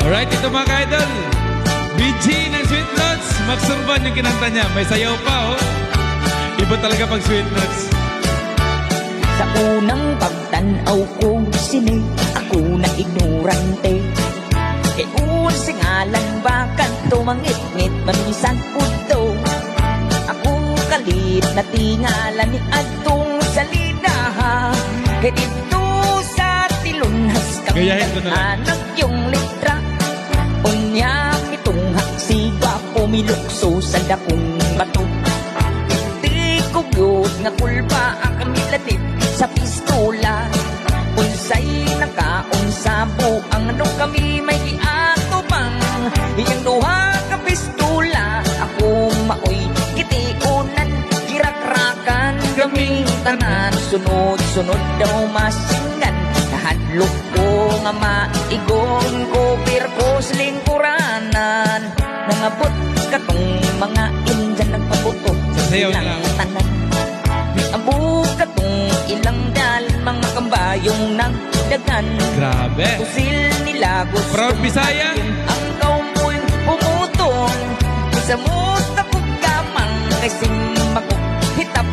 Alright, ito mga ka-idol. BG ng Sweet Nuts. Max Urban yung kinanta niya. May sayaw pa, oh. Iba talaga pag Sweet Nuts. Sa unang pagtanaw ko, sini ako na ignorante. Kay unsing alang bakan tumangit-ngit manisan puto. Ako kalit na tingala ni Adtong salida. Kay dito sa tilunhas Gayahin ko na lang. anak yung litra. Unya mitong haksiga pumilukso sa dakong bato. Di ko gyud nga kulpa ang kamilatid sa pistola. Unsay nakaunsa buang ano kami may giato bang iyang duha ka pistola. Ako maoy kitiunan girakrakan gaming tanan. Sunod-sunod daw masingan nahadlok ko nga maigong kopir ko sa lingkuranan. Nangabot katong mga indyan nagpabuto sa Sayaw na ilang lang. tanan. Abog katong ilang dal mga kambayong nang dagan. Grabe. Pusil nila gusto Proud Bisaya. ang kaumoy pumutong. Isa mo tapog kamang kasing makok hitap